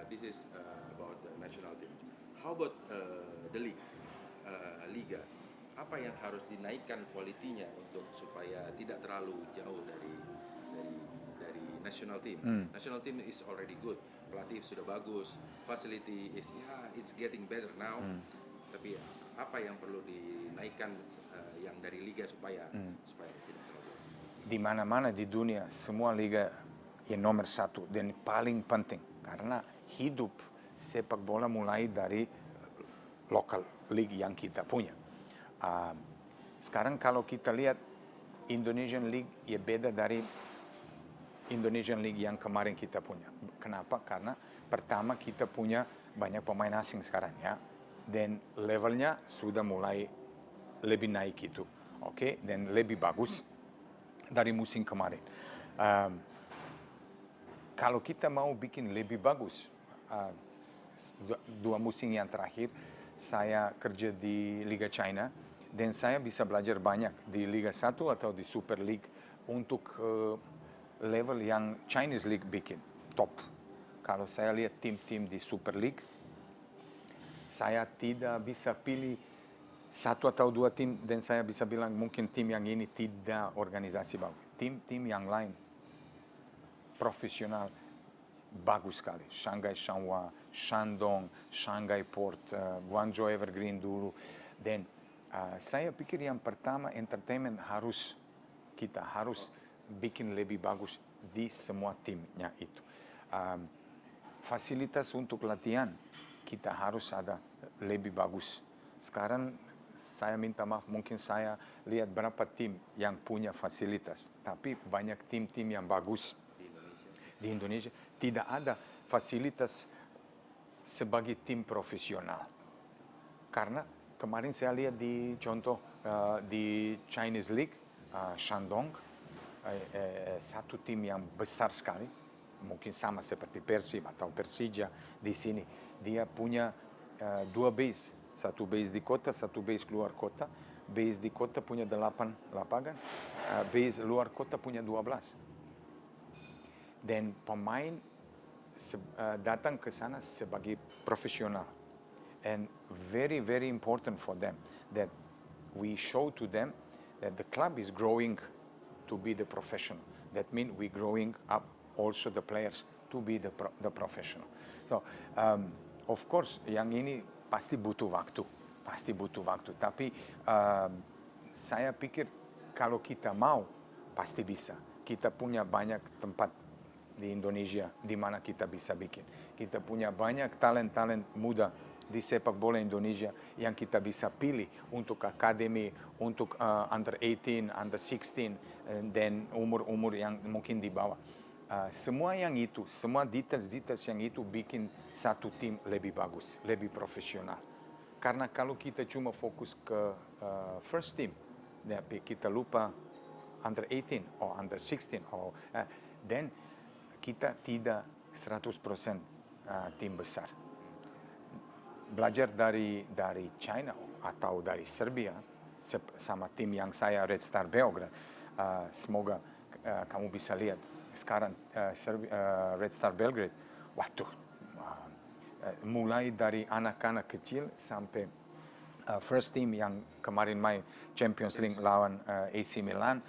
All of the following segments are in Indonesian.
this is about the national team. How about the league, liga? Apa yang harus dinaikkan kualitinya untuk supaya tidak terlalu jauh dari national team? National team is already good, pelatih sudah bagus, facility is it's getting better now. Tapi apa yang perlu dinaikkan yang dari liga supaya tidak terlalu di mana-mana di dunia semua liga yang nomor satu dan paling penting karena hidup sepak bola mulai dari lokal league yang kita punya. Sekarang kalau kita lihat Indonesian League ya beda dari Indonesian League yang kemarin kita punya. Kenapa? Karena pertama kita punya banyak pemain asing sekarang ya, dan levelnya sudah mulai lebih naik itu, oke, dan lebih bagus dari musim kemarin. Kalau kita mau bikin lebih bagus, dua musim yang terakhir saya kerja di Liga China dan saya bisa belajar banyak di Liga 1 atau di Super League untuk level yang Chinese League bikin top. Kalau saya lihat tim-tim di Super League, saya tidak bisa pilih satu atau dua tim dan saya bisa bilang mungkin tim yang ini tidak organisasi bagus. Tim-tim yang lain profesional bagus sekali. Shanghai Shenhua, Shandong, Shanghai Port, Guangzhou Evergreen dulu. Dan saya pikir yang pertama entertainment kita harus bikin lebih bagus di semua timnya itu. Fasilitas untuk latihan kita harus ada lebih bagus. Sekarang saya minta maaf, mungkin saya lihat berapa tim yang punya fasilitas, tapi banyak tim-tim yang bagus di Indonesia tidak ada fasilitas sebagai tim profesional. Karena kemarin saya lihat di contoh di Chinese League, Shandong, satu tim yang besar sekali, mungkin sama seperti Persib atau Persija di sini. Dia punya dua base, satu base di kota, satu base keluar kota. Base di kota punya 8 lapangan, base luar kota punya 12. Dan pemain datang ke sana sebagai profesional. And very, very important for them that we show to them that the club is growing to be the professional. That means we growing up also the players to be the professional. So, of course, yang ini pasti butuh waktu. Tapi saya pikir kalau kita mau, pasti bisa. Kita punya banyak tempat di Indonesia di mana kita bisa bikin. Kita punya banyak talent muda di sepak bola Indonesia yang kita bisa pilih untuk akademi, untuk under 18, under 16, dan umur-umur yang mungkin di bawah. Semua yang itu, semua details yang itu bikin satu tim lebih bagus, lebih profesional. Karena kalau kita cuma fokus ke first team, tapi kita lupa under 18 atau under 16, then kita tidak 100% tim besar. Belajar dari China atau dari Serbia sama tim yang saya Red Star Beograd. Semoga kamu bisa lihat sekarang Red Star Belgrade. Mulai dari anak-anak kecil sampai first team yang kemarin main Champions League lawan AC Milan.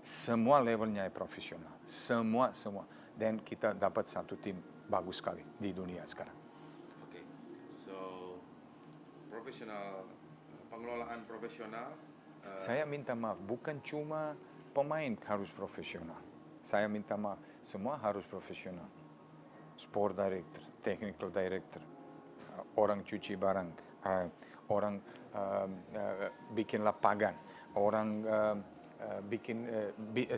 Semua levelnya profesional, semua, dan kita dapat satu tim bagus sekali di dunia sekarang. Oke, so profesional, pengelolaan profesional. Saya minta maaf, bukan cuma pemain harus profesional. Saya minta maaf, semua harus profesional. Sport director, technical director, orang cuci barang, orang bikin lapangan, orang bikin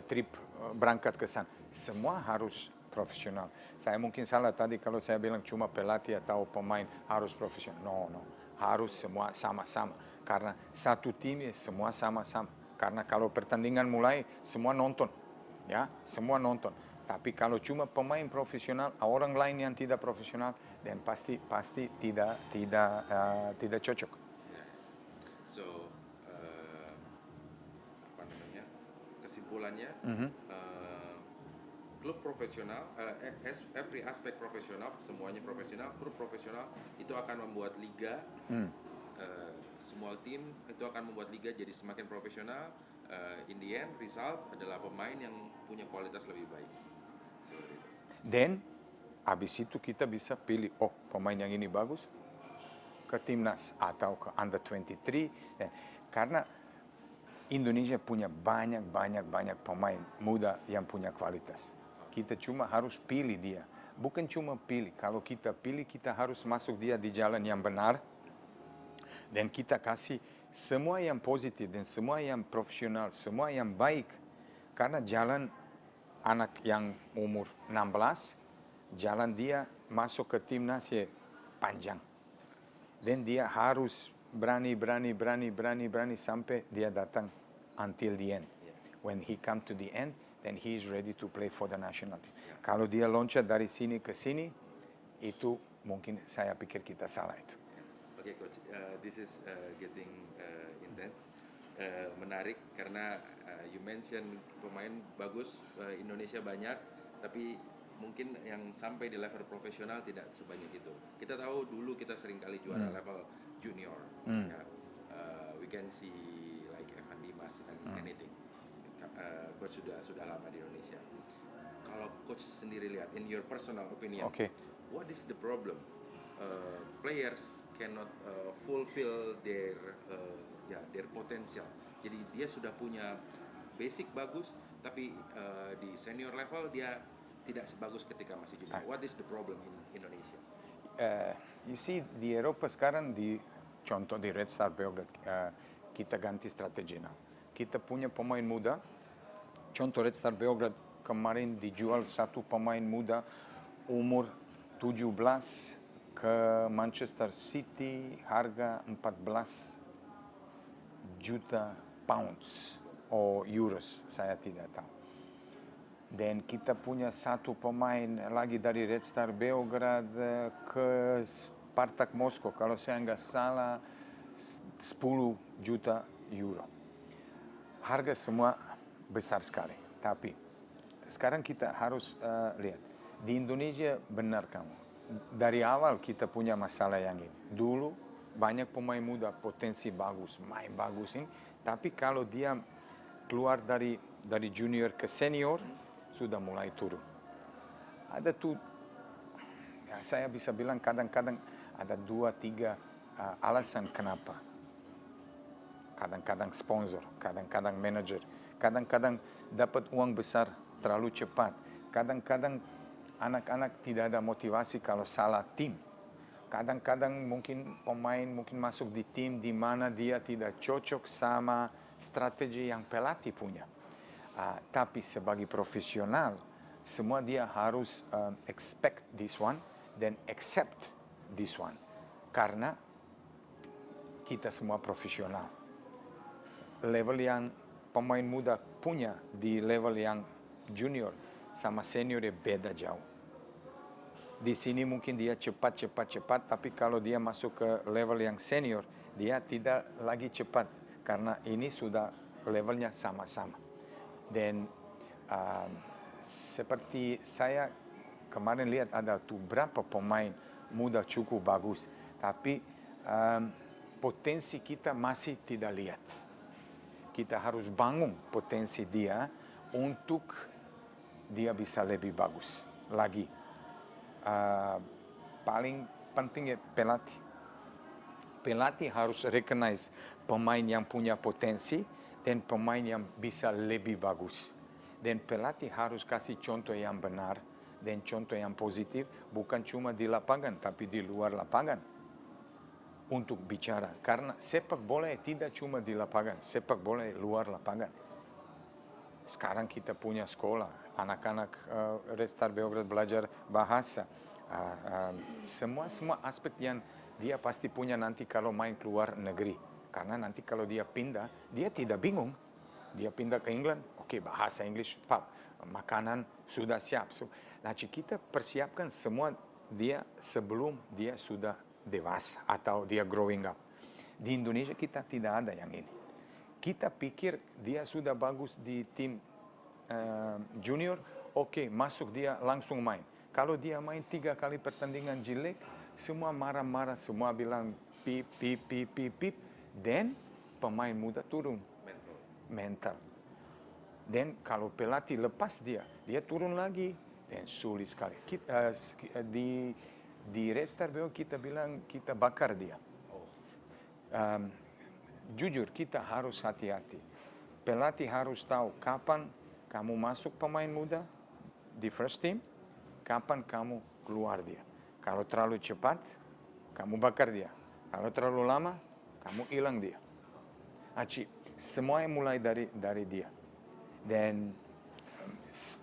trip berangkat ke sana. Semua harus profesional. Saya mungkin salah tadi kalau saya bilang cuma pelatih atau pemain harus profesional. No. Harus semua sama-sama. Karena satu tim semua sama-sama. Karena kalau pertandingan mulai semua nonton. Ya, semua nonton. Tapi kalau cuma pemain profesional, orang lain yang tidak profesional, dan pasti tidak cocok. So, kesimpulannya, klub profesional, every aspek profesional, semuanya profesional, klub profesional itu akan membuat liga, small team itu akan membuat liga jadi semakin profesional. In the end, result adalah pemain yang punya kualitas lebih baik. Seperti itu. Dan habis itu kita bisa pilih, oh pemain yang ini bagus ke timnas atau ke under 23. Karena Indonesia punya banyak pemain muda yang punya kualitas. Kita cuma harus pilih dia. Bukan cuma pilih, kalau kita pilih kita harus masuk dia di jalan yang benar. Dan kita kasih semua yang positif dan semua yang profesional, semua yang baik. Karena jalan anak yang umur 16, jalan dia masuk ke timnas ya panjang. Dan dia harus berani sampai dia datang until the end. When he come to the end, then he is ready to play for the national team. Kalau dia loncat dari sini ke sini, itu mungkin saya pikir kita salah itu. Oke, Coach, this is getting intense, menarik karena you mention pemain bagus, Indonesia banyak, tapi mungkin yang sampai di level profesional tidak sebanyak itu. Kita tahu dulu kita sering kali juara level junior, ya. We can see like Evan Dimas and anything. Coach sudah lama di Indonesia. Kalau Coach sendiri lihat, in your personal opinion, what is the problem? Players cannot fulfill their potential. Jadi dia sudah punya basic bagus, tapi di senior level dia tidak sebagus ketika masih junior. What is the problem in Indonesia? You see, di Eropa sekarang, contoh di Red Star Beograd, kita ganti strategi. Kita punya pemain muda. Contoh Red Star Beograd kemarin dijual satu pemain muda umur 17 ke Manchester City, harga 14 juta pounds atau euros, saya tidak tahu. Dan kita punya satu pemain lagi dari Red Star Beograd ke Spartak Moskow, kalau saya nggak salah 10 juta euro. Harga semua besar sekali. Tapi sekarang kita harus lihat, di Indonesia benar kamu. Dari awal kita punya masalah yang ini. Dulu banyak pemain muda potensi bagus, main bagus ini, tapi kalau dia keluar dari junior ke senior sudah mulai turun. Ada tuh, ya saya bisa bilang kadang-kadang ada 2-3 alasan kenapa. Kadang-kadang sponsor, kadang-kadang manajer, kadang-kadang dapat uang besar terlalu cepat, kadang-kadang anak-anak tidak ada motivasi kalau salah tim. Kadang-kadang mungkin pemain masuk di tim di mana dia tidak cocok sama strategi yang pelatih punya. Tapi sebagai profesional, semua dia harus expect this one dan accept this one. Karena kita semua profesional. Level yang pemain muda punya di level yang junior sama senior beda jauh. Di sini mungkin dia cepat, tapi kalau dia masuk ke level yang senior, dia tidak lagi cepat karena ini sudah levelnya sama-sama. Dan seperti saya kemarin lihat ada tuh berapa pemain muda cukup bagus, tapi potensi kita masih tidak lihat. Kita harus bangun potensi dia untuk dia bisa lebih bagus lagi. Paling penting ya pelatih. Pelatih harus recognize pemain yang punya potensi dan pemain yang bisa lebih bagus. Dan pelatih harus kasih contoh yang benar dan contoh yang positif, bukan cuma di lapangan tapi di luar lapangan untuk bicara. Karena sepak bola tidak cuma di lapangan, sepak bola luar lapangan. Sekarang kita punya sekolah, anak-anak Red Star Beograd belajar bahasa. Semua aspek yang dia pasti punya nanti kalau main keluar negeri. Karena nanti kalau dia pindah, dia tidak bingung. Dia pindah ke England, oke, bahasa Inggris, makanan sudah siap. Nah, kita persiapkan semua dia sebelum dia sudah dewasa atau dia growing up. Di Indonesia kita tidak ada yang ini. Kita pikir dia sudah bagus di tim junior, oke, masuk dia langsung main. Kalau dia main 3 kali pertandingan jelek, semua marah-marah, semua bilang pip, pip, pip, pip, pip. Dan pemain muda turun mental. Dan kalau pelatih lepas dia turun lagi. Dan sulit sekali. Di restart kita bilang kita bakar dia. Jujur kita harus hati-hati. Pelatih harus tahu kapan kamu masuk pemain muda di first team, kapan kamu keluar dia. Kalau terlalu cepat, kamu bakar dia. Kalau terlalu lama, kamu hilang dia. Semuanya mulai dari dia. Dan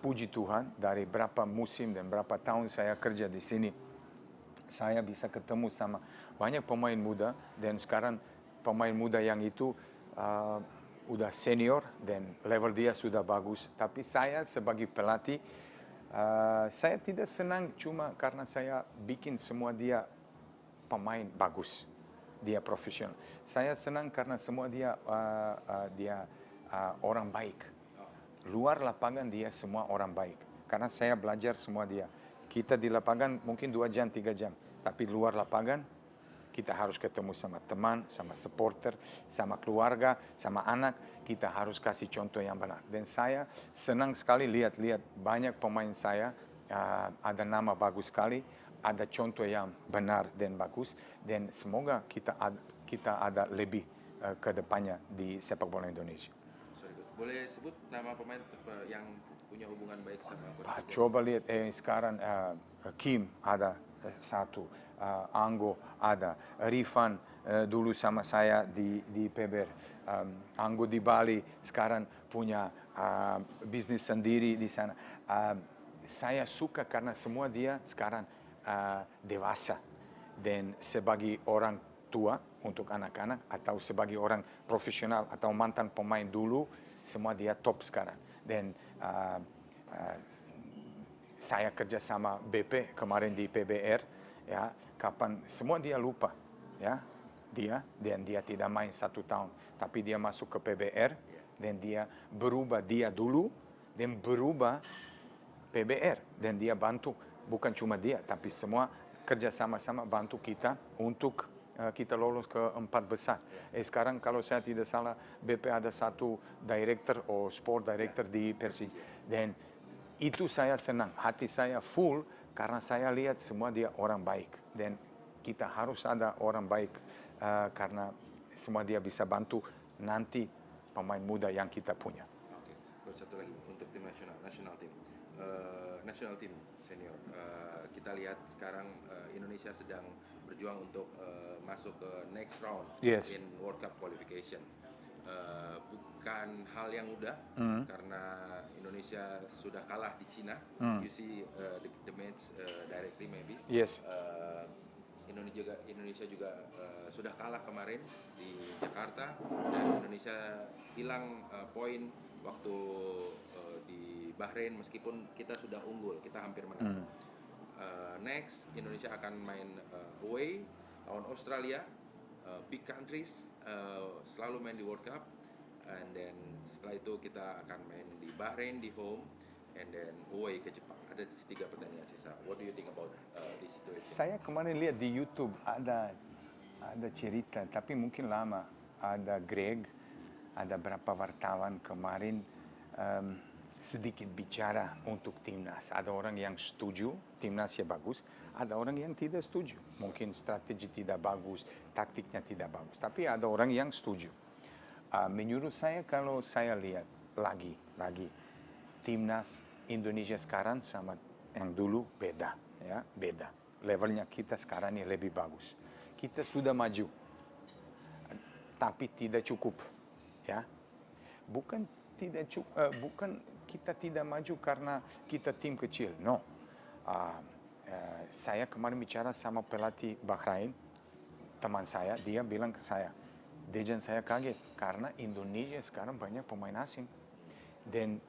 puji Tuhan, dari berapa musim dan berapa tahun saya kerja di sini, saya bisa ketemu sama banyak pemain muda, dan sekarang pemain muda yang itu udah senior dan level dia sudah bagus. Tapi saya sebagai pelatih, saya tidak senang cuma karena saya bikin semua dia pemain bagus, dia profesional. Saya senang karena semua dia orang baik. Luar lapangan dia semua orang baik. Karena saya belajar semua dia. Kita di lapangan mungkin 2 jam, 3 jam. Tapi luar lapangan kita harus ketemu sama teman, sama supporter, sama keluarga, sama anak. Kita harus kasih contoh yang benar. Dan saya senang sekali lihat banyak pemain saya ada nama bagus sekali, ada contoh yang benar dan bagus. Dan semoga kita ada lebih ke depannya di sepak bola Indonesia. Boleh sebut nama pemain yang punya hubungan baik sama Coach? Coba lihat sekarang Kim ada satu, Anggo ada, Rifan dulu sama saya di PBR, Anggo di Bali sekarang punya bisnis sendiri di sana. Saya suka karena semua dia sekarang dewasa, dan sebagai orang tua untuk anak-anak atau sebagai orang profesional atau mantan pemain dulu, semua dia top sekarang. Dan saya kerja sama BP kemarin di PBR, ya, kapan semua dia lupa, ya, dan dia tidak main 1 tahun, tapi dia masuk ke PBR dan dia berubah dia dulu dan berubah PBR, dan dia bantu, bukan cuma dia tapi semua kerja sama-sama bantu kita untuk kita lolos ke 4 besar. Sekarang kalau saya tidak salah, BP ada satu director atau sport director di Persija. Dan itu saya senang, hati saya full karena saya lihat semua dia orang baik. Dan kita harus ada orang baik karena semua dia bisa bantu nanti pemain muda yang kita punya. Oke, terus satu lagi untuk tim national team senior. Kita lihat sekarang Indonesia sedang berjuang untuk masuk ke next round in World Cup qualification. Bukan hal yang mudah karena Indonesia sudah kalah di Cina. You see the match directly maybe. Yes. Indonesia juga sudah kalah kemarin di Jakarta, dan Indonesia hilang poin waktu di Bahrain meskipun kita sudah unggul, kita hampir menang. Next Indonesia akan main away lawan Australia, big countries, selalu main di World Cup, and then setelah itu kita akan main di Bahrain di home, and then away ke Jepang. Ada 3 pertandingan sisa. What do you think about this situation? Saya kemarin lihat di YouTube ada cerita, tapi mungkin lama. Ada Greg, ada berapa wartawan kemarin sedikit bicara untuk timnas. Ada orang yang setuju timnasnya bagus, ada orang yang tidak setuju. Mungkin strategi tidak bagus, taktiknya tidak bagus, tapi ada orang yang setuju. Menurut saya, kalau saya lihat lagi timnas Indonesia sekarang sama yang dulu beda, ya, beda. Levelnya kita sekarang ini lebih bagus. Kita sudah maju, tapi tidak cukup, ya. Bukan kita tidak maju karena kita tim kecil, no. Saya kemarin bicara sama pelatih Bahrain, teman saya, dia bilang ke saya, Dejan, saya kaget karena Indonesia sekarang banyak pemain asing dan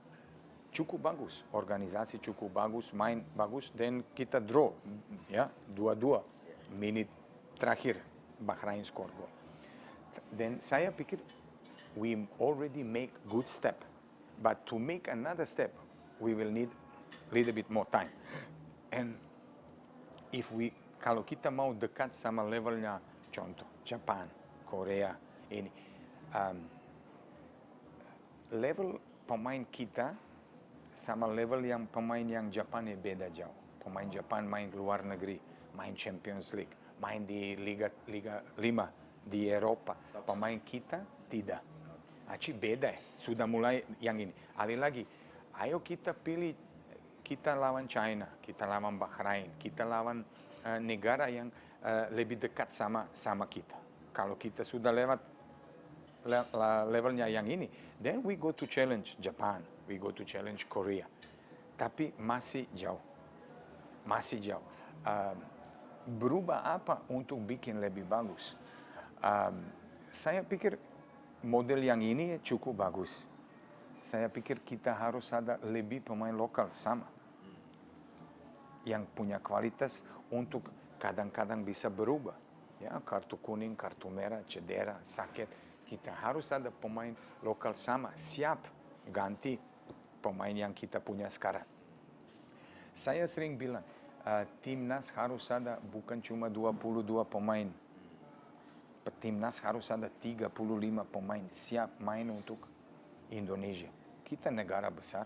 cukup bagus, organisasi cukup bagus, main bagus, dan kita draw, ya, 2-2 menit terakhir Bahrain skor gol. Dan saya pikir we already make good step, but to make another step we will need little bit more time. And kalau kita mau dekat sama levelnya, contoh Jepang, Korea, ini level pemain kita sama level yang pemain yang Jepang beda jauh. Pemain Jepang main luar negeri, main Champions League, main di Liga 5 di Eropa. Pemain kita tidak. Beda sudah mulai yang ini. Lagi, ayo kita pilih, kita lawan China, kita lawan Bahrain, kita lawan negara yang lebih dekat sama kita. Kalau kita sudah lewat levelnya yang ini, then we go to challenge Japan, we go to challenge Korea. Tapi masih jauh. Berubah apa untuk bikin lebih bagus? Saya pikir model yang ini cukup bagus. Saya pikir kita harus ada lebih pemain lokal sama. Yang punya kualitas untuk kadang-kadang bisa berubah. Ya, kartu kuning, kartu merah, cedera, sakit. Kita harus ada pemain lokal sama, siap ganti pemain yang kita punya sekarang. Saya sering bilang, timnas harus ada bukan cuma 22 pemain. Timnas harus ada 35 pemain siap main untuk Indonesia. Kita negara besar,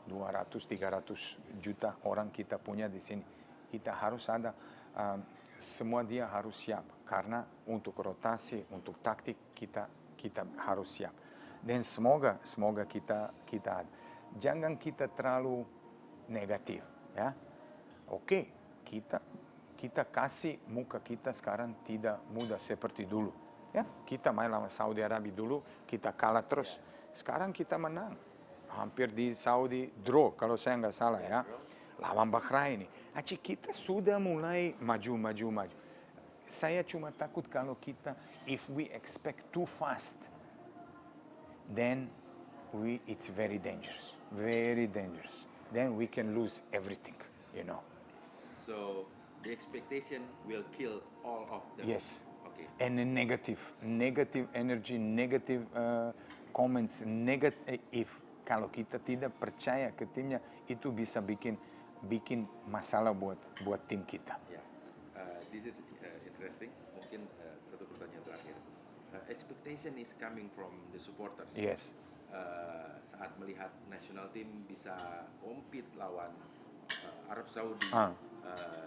200-300 juta orang kita punya di sini. Kita harus ada, semua dia harus siap. Karena untuk rotasi, untuk taktik kita harus siap. Dan semoga kita ada. Jangan kita terlalu negatif, ya. Oke, kita kasih muka kita sekarang tidak mudah seperti dulu. Ya, kita main lawan Saudi Arabia dulu, kita kalah terus. Sekarang kita menang. Hampir di Saudi draw kalau saya nggak salah ya. Lawan Bahrain ini. Kita sudah mulai maju. Saya cuma takut kalau kita, if we expect too fast, then it's very dangerous. Then we can lose everything, you know. So the expectation will kill all of them. Yes. Okay. And the negative energy, negative comments, if kalau kita tidak percaya ke timnya, itu bisa bikin masalah buat tim kita. Yeah. This is interesting. Mungkin satu pertanyaan terakhir. Expectation is coming from the supporters. Yes. Saat melihat national team bisa compete lawan Arab Saudi,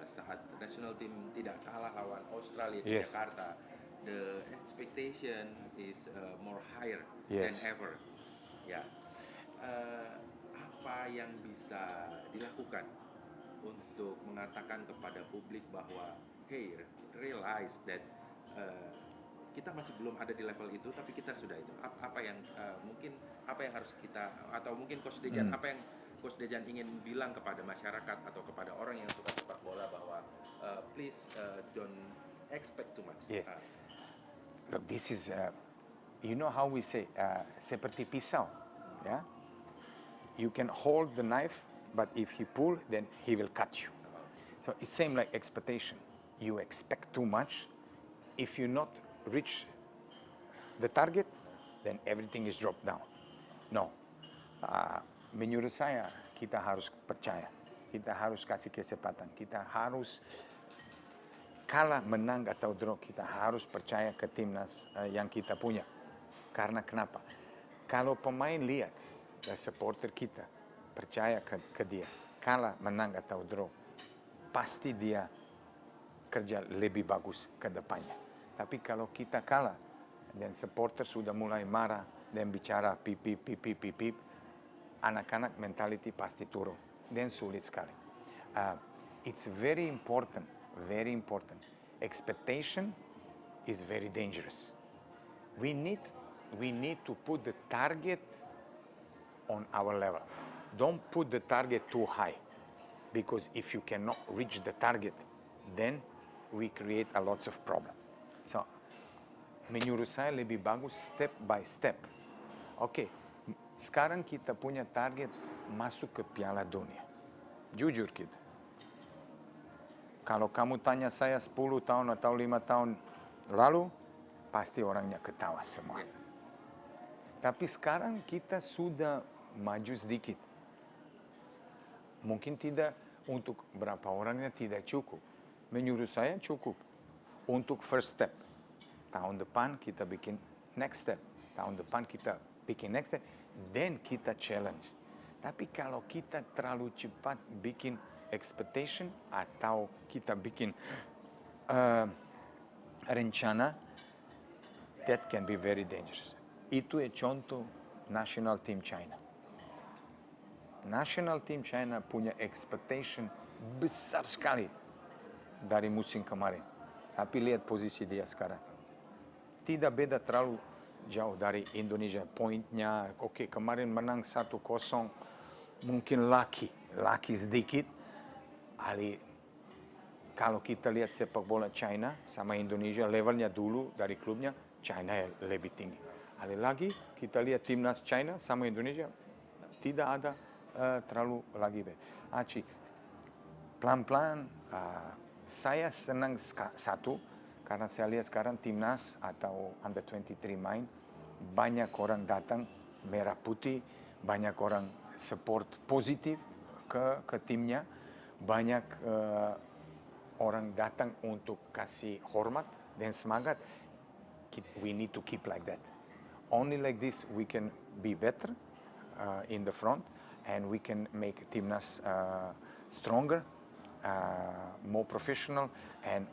saat national team tidak kalah lawan Australia di Jakarta, the expectation is more higher than ever. Ya, apa yang bisa dilakukan untuk mengatakan kepada publik bahwa hey, realize that kita masih belum ada di level itu, tapi kita sudah itu. Apa yang harus kita, atau mungkin Coach Dejan, apa yang Coach Dejan ingin bilang kepada masyarakat atau kepada orang yang suka sepak bola bahwa please don't expect too much. Yes. Look, this is, you know how we say, seperti pisau, ya. You can hold the knife, but if he pull, then he will cut you. So it's same like expectation. You expect too much. If you not reach the target, then everything is dropped down. No. Menurut saya, kita harus percaya. Kita harus kasih kesempatan. Kita harus kalah, menang, atau draw, kita harus percaya ke timnas yang kita punya. Karena kenapa? Kalau pemain lihat, supporter kita percaya ke dia, kalah, menang, atau draw, pasti dia kerja lebih bagus ke depannya. Tapi kalau kita kalah, dan supporter sudah mulai marah, dan bicara pip, anak-anak mentality pasti turun. Dan sulit sekali. It's very important. Expectation is very dangerous. We need to put the target on our level. Don't put the target too high, because if you cannot reach the target, then we create a lots of problem. So, menurut saya lebih bagus step by step. Oke, sekarang kita punya target masuk ke Piala Dunia. Jujur kita. Kalau kamu tanya saya 10 tahun atau 5 tahun lalu, pasti orangnya ketawa semua. Tapi sekarang kita sudah maju sedikit. Mungkin tidak untuk berapa orangnya tidak cukup. Menurut saya cukup untuk first step. Tahun depan kita bikin next step. Tahun depan kita bikin next step. Then kita challenge. Tapi kalau kita terlalu cepat bikin expectation atau kita bikin rencana, that can be very dangerous. Itu contoh national team China. National team China punya expectation besar sekali dari musim kemarin. Tapi lihat posisi dia sekarang. Tidak beda terlalu jauh dari Indonesia. Poinnya, oke, kemarin menang 1-0, mungkin lucky sedikit. Kalau kita lihat sepak bola China sama Indonesia, levelnya dulu dari klubnya, China lebih tinggi. Lagi kita lihat timnas China sama Indonesia, tidak ada terlalu lagi beda. Pelan-pelan saya senang satu, karena saya lihat sekarang timnas atau under 23 main, banyak orang datang merah putih, banyak orang support positif ke timnya, banyak orang datang untuk kasih hormat dan semangat. We need to keep like that. Only like this we can be better in the front, and we can make timnas stronger, more professional, and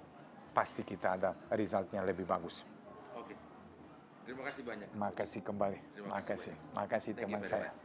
pasti kita ada resultnya lebih bagus. Oke. Terima kasih banyak. Makasih kembali. Terima kasih Makasih Thank you teman very saya. much.